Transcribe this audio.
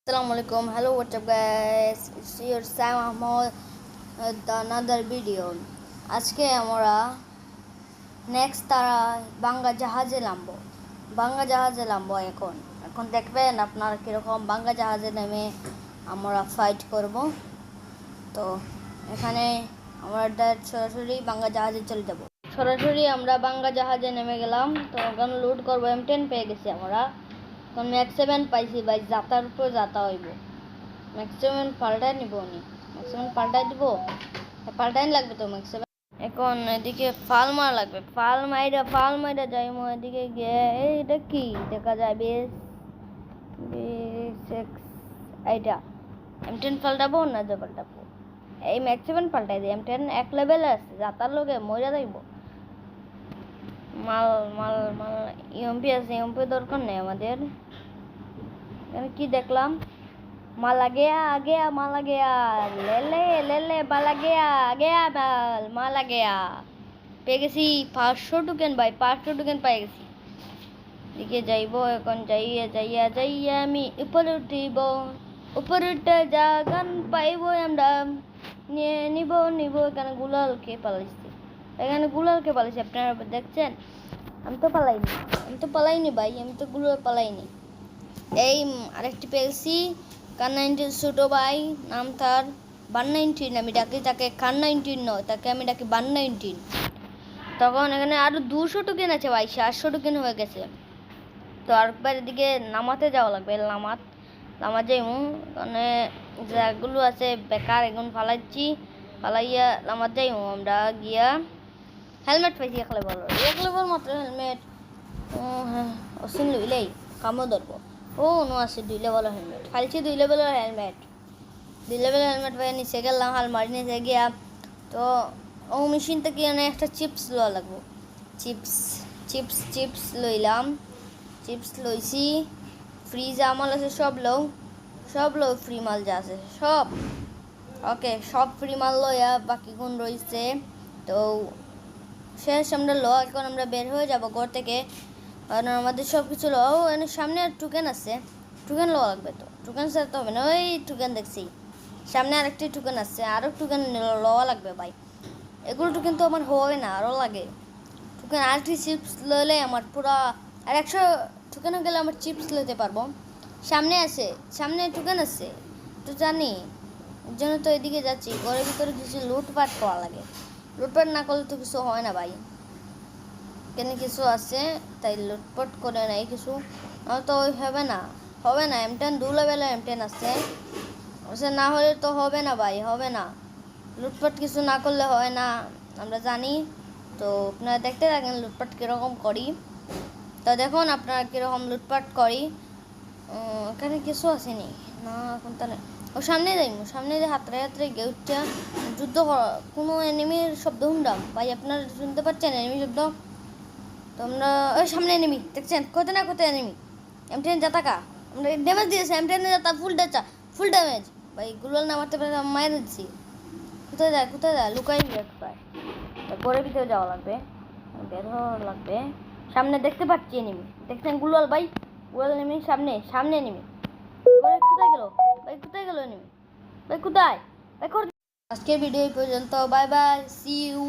Assalamualaikum. Hello, what's up guys? It's your Sam Ahmed with another video. আজকে আমরা next তারা বাঙ্গা জাহাজে নামবো এখন দেখবেন আপনারা কিরকম বাঙ্গা জাহাজে নেমে আমরা ফাইট করব। তো এখানে আমরা সরাসরি বাঙ্গা জাহাজে চলে যাব। সরাসরি আমরা বাঙ্গা জাহাজে নেমে গেলাম। তো এখন লুট করবো। M10 পেয়ে গেছি আমরা। এখন ম্যাক্স 7 পাইছি ভাই, যাতার উপর যাতা হইব। ম্যাক্স 7 পাল্টাই নিব নি, ম্যাক্স 7 পাল্টাই দিব, পাল্টাই লাগবে তো ম্যাক্স 7। এখন এদিকে ফাল মারা লাগবে, ফাল মাইরা যাইমো। এদিকে গিয়ে এইটা কি দেখা যায়, বেশ এইটা M10 পাল্টাবো না যে পাল্টাবো, এই ম্যাক্স 7 পাল্টাই দিই। M10 এক লেভেলে আছে, যাতার লগে মজা যাইব। মাল মাল মাল ইএমপি আছে, ইএমপি দরকার নেই আমাদের। কি দেখলাম, মালা গেয়া লে মালা গেয়া পেয়ে গেছি 500 টোকেন ভাই, 500 টোকেন পেয়ে গেছি। দিকে যাইব এখন, যাইয়া আমি উপরে উঠিব, উপরে উঠে জাগান পাইব আমরা, নিয়ে নিব। এখানে গুলালকে পালাইছে, আপনারা দেখছেন। আমি তো পালাইনি ভাই, আমি তো গুলাল পালাইনি। এই আরেকটি পেয়েছি কার-19 ছোট ভাই, নাম তার বান-19। আমি ডাকি তাকে কার-19 নয়, তাকে আমি ডাকি বান-19। তখন এখানে আরো 200 টোকেন আছে ভাই, 700 টোকেন হয়ে গেছে। তো আরেকবার এদিকে নামাতে যাওয়া লাগবে, নামা যাইমু। মানে যেগুলো আছে বেকার এখন ফালাইয়া নামাতে যাইমু আমরা গিয়া। হেলমেট পাইছি এক লেভেল মাত্র হেলমেট। অসীম লইলেই কামও ধরবো। নো আছে 2 লেভেলের হেলমেট, ফালছি 2 লেভেলের হেলমেট পাই নিচে গেলাম, হাল মারি নিচে গিয়া। তো মেশিন থেকে একটা চিপস লওয়া লাগবো, চিপস লইলাম, চিপস লইছি। ফ্রি যা মাল আছে সব লও ফ্রি মাল যা আছে সব ওকে, সব ফ্রি মাল লইয়া বাকি কোন রয়েছে। তো শেষ আমরা এখন আমরা বের হয়ে যাব ঘর থেকে, কারণ আমাদের সব কিছু এনে সামনে আর টোকেন আছে, টোকেন লওয়া লাগবে। তো টোকেন ছাড়া তো হবে না, ওই টোকেন দেখছি সামনে আরেকটি টোকেন আছে, আরও টোকেন লওয়া লাগবে ভাই। এগুলো টোকেন তো আমার হয় না, আরও লাগে টোকেন। আরেকটি চিপস লইলে আমার পুরা আর 100 টোকেনও গেলে আমার চিপস লইতে পারবো। সামনে টোকেন আছে তো জানি, এর জন্য তো এদিকে যাচ্ছি। ঘরের ভিতরে কিছু লুটপাট করা লাগে, লুটপাট না করলে তো কিছু হয় না ভাই। কেন কিছু আছে তাই লুটপাট করে নাই কিছু, তো হবে না। M10 2 লেভেলের M10 আছে, না হলে তো হবে না ভাই, হবে না। লুটপাট কিছু না করলে হয় না, আমরা জানি। তো আপনারা দেখতে থাকেন লুটপাট কীরকম করি। তো দেখুন আপনারা কীরকম লুটপাট করি। এখানে কিছু আসেনি না এখন, তাহলে সামনে যে হাতরে গেউটা যুদ্ধ কোনো এনিমির শব্দ শুনলাম ভাই, আপনারা শুনতে পাচ্ছেন এনিমি শব্দ? তোমরা ওই সামনে এনিমি দেখছেন, কোথায় এনিমি। M10 জাতাকা আমরা ড্যামেজ দিয়েছে, M10 জাতা ফুল ড্যামেজ ভাই। গুলাল না মারতে পারে মায়ের দিচ্ছি। কোথায় যায় লুকাই পায়। তারপরে ভিতরে যাওয়া লাগবে, বের হওয়া লাগবে। সামনে দেখতে পাচ্ছি এনিমি, দেখছেন গুলাল এনিমি সামনে এনিমি। কোথায় গেল এনিমি ভাই, কোথায়? আজকের ভিডিও এই পর্যন্ত, বাই বাই, সি ইউ।